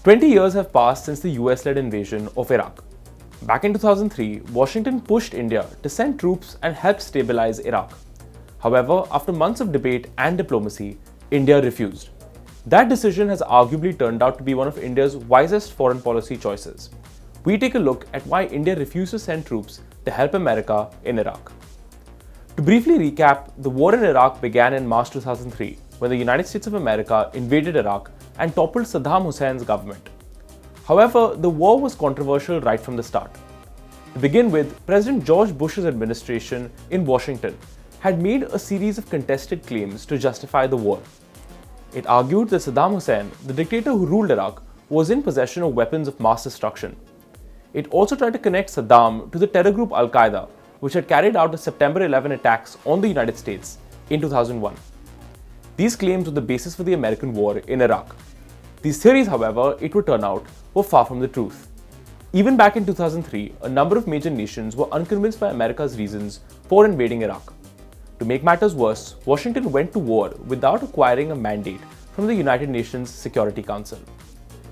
20 years have passed since the US-led invasion of Iraq. Back in 2003, Washington pushed India to send troops and help stabilize Iraq. However, after months of debate and diplomacy, India refused. That decision has arguably turned out to be one of India's wisest foreign policy choices. We take a look at why India refused to send troops to help America in Iraq. To briefly recap, the war in Iraq began in March 2003 when the United States of America invaded Iraq and toppled Saddam Hussein's government. However, the war was controversial right from the start. To begin with, President George Bush's administration in Washington had made a series of contested claims to justify the war. It argued that Saddam Hussein, the dictator who ruled Iraq, was in possession of weapons of mass destruction. It also tried to connect Saddam to the terror group Al-Qaeda, which had carried out the September 11 attacks on the United States in 2001. These claims were the basis for the American war in Iraq. These theories, however, it would turn out, were far from the truth. Even back in 2003, a number of major nations were unconvinced by America's reasons for invading Iraq. To make matters worse, Washington went to war without acquiring a mandate from the United Nations Security Council.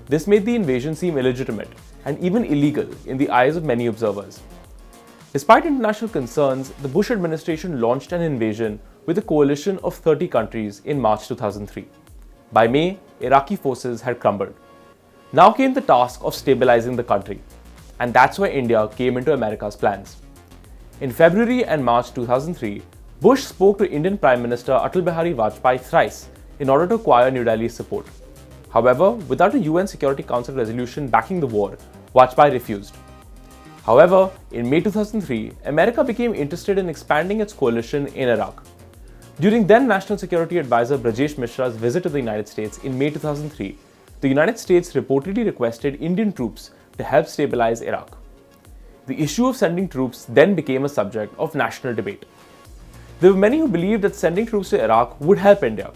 This made the invasion seem illegitimate and even illegal in the eyes of many observers. Despite international concerns, the Bush administration launched an invasion with a coalition of 30 countries in March 2003. By May, Iraqi forces had crumbled. Now came the task of stabilizing the country, and that's where India came into America's plans. In February and March 2003, Bush spoke to Indian Prime Minister Atal Bihari Vajpayee thrice in order to acquire New Delhi's support. However, without a UN Security Council resolution backing the war, Vajpayee refused. However, in May 2003, America became interested in expanding its coalition in Iraq. During then National Security Advisor Brajesh Mishra's visit to the United States in May 2003, the United States reportedly requested Indian troops to help stabilize Iraq. The issue of sending troops then became a subject of national debate. There were many who believed that sending troops to Iraq would help India.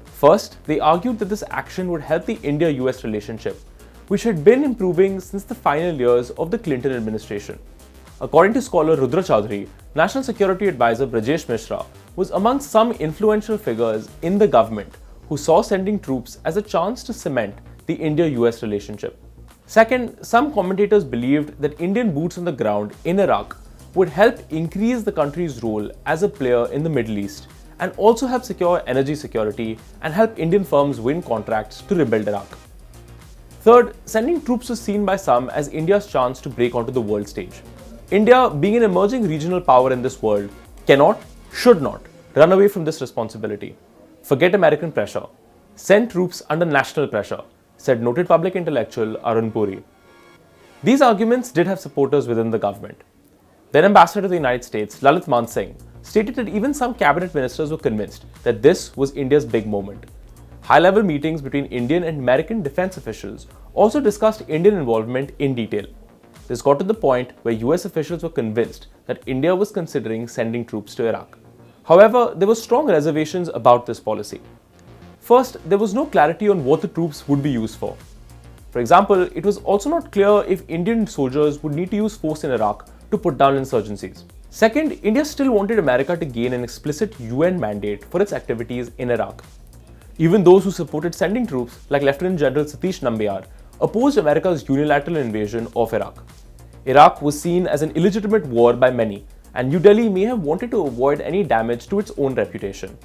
First, they argued that this action would help the India-US relationship, which had been improving since the final years of the Clinton administration. According to scholar Rudra Chaudhary, National Security Advisor Brajesh Mishra was among some influential figures in the government who saw sending troops as a chance to cement the India-US relationship. Second, some commentators believed that Indian boots on the ground in Iraq would help increase the country's role as a player in the Middle East and also help secure energy security and help Indian firms win contracts to rebuild Iraq. Third, sending troops was seen by some as India's chance to break onto the world stage. India, being an emerging regional power in this world, cannot, should not, run away from this responsibility. Forget American pressure. Send troops under national pressure, said noted public intellectual Arun Puri. These arguments did have supporters within the government. Then Ambassador to the United States, Lalit Mansingh, stated that even some cabinet ministers were convinced that this was India's big moment. High-level meetings between Indian and American defense officials also discussed Indian involvement in detail. This got to the point where US officials were convinced that India was considering sending troops to Iraq. However, there were strong reservations about this policy. First, there was no clarity on what the troops would be used for. For example, it was also not clear if Indian soldiers would need to use force in Iraq to put down insurgencies. Second, India still wanted America to gain an explicit UN mandate for its activities in Iraq. Even those who supported sending troops, like Lieutenant General Satish Nambiar, opposed America's unilateral invasion of Iraq. Iraq was seen as an illegitimate war by many, and New Delhi may have wanted to avoid any damage to its own reputation.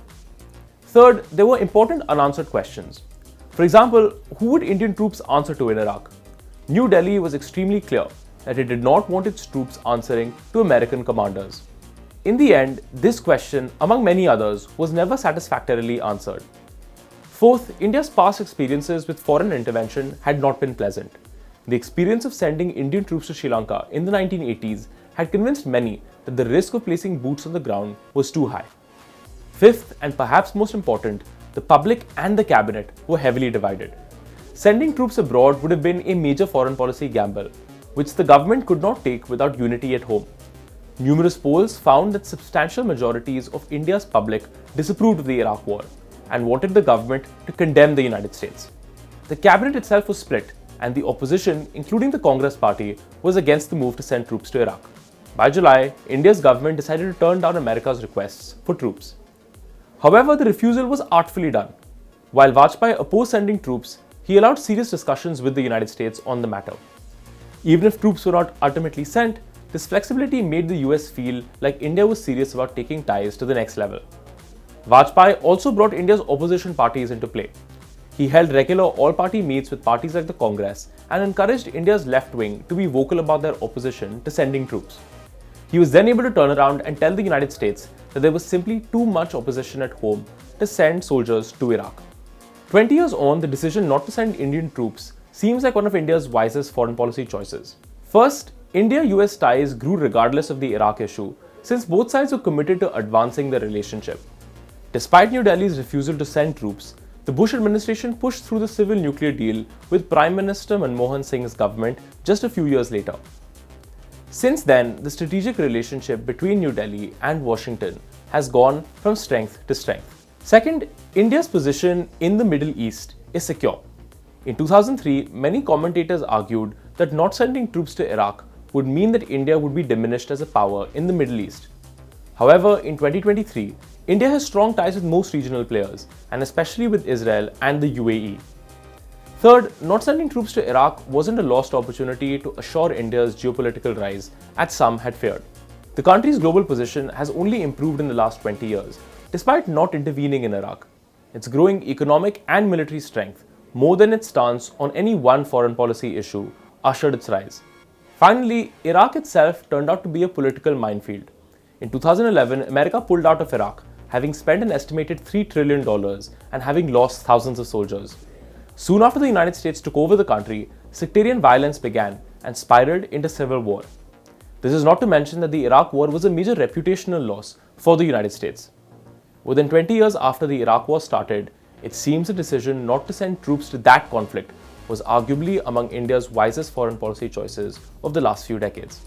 Third, there were important unanswered questions. For example, who would Indian troops answer to in Iraq? New Delhi was extremely clear that it did not want its troops answering to American commanders. In the end, this question, among many others, was never satisfactorily answered. Fourth, India's past experiences with foreign intervention had not been pleasant. The experience of sending Indian troops to Sri Lanka in the 1980s had convinced many that the risk of placing boots on the ground was too high. Fifth, and perhaps most important, the public and the cabinet were heavily divided. Sending troops abroad would have been a major foreign policy gamble, which the government could not take without unity at home. Numerous polls found that substantial majorities of India's public disapproved of the Iraq war and wanted the government to condemn the United States. The cabinet itself was split, and the opposition, including the Congress party, was against the move to send troops to Iraq. By July, India's government decided to turn down America's requests for troops. However, the refusal was artfully done. While Vajpayee opposed sending troops, he allowed serious discussions with the United States on the matter. Even if troops were not ultimately sent, this flexibility made the US feel like India was serious about taking ties to the next level. Vajpayee also brought India's opposition parties into play. He held regular all-party meets with parties like the Congress and encouraged India's left wing to be vocal about their opposition to sending troops. He was then able to turn around and tell the United States that there was simply too much opposition at home to send soldiers to Iraq. 20 years on, the decision not to send Indian troops seems like one of India's wisest foreign policy choices. First, India-US ties grew regardless of the Iraq issue, since both sides were committed to advancing the relationship. Despite New Delhi's refusal to send troops, the Bush administration pushed through the civil nuclear deal with Prime Minister Manmohan Singh's government just a few years later. Since then, the strategic relationship between New Delhi and Washington has gone from strength to strength. Second, India's position in the Middle East is secure. In 2003, many commentators argued that not sending troops to Iraq would mean that India would be diminished as a power in the Middle East. However, in 2023, India has strong ties with most regional players, and especially with Israel and the UAE. Third, not sending troops to Iraq wasn't a lost opportunity to assure India's geopolitical rise, as some had feared. The country's global position has only improved in the last 20 years, despite not intervening in Iraq. Its growing economic and military strength, more than its stance on any one foreign policy issue, ushered its rise. Finally, Iraq itself turned out to be a political minefield. In 2011, America pulled out of Iraq, having spent an estimated $3 trillion and having lost thousands of soldiers. Soon after the United States took over the country, sectarian violence began and spiraled into civil war. This is not to mention that the Iraq War was a major reputational loss for the United States. Within 20 years after the Iraq War started, it seems the decision not to send troops to that conflict was arguably among India's wisest foreign policy choices of the last few decades.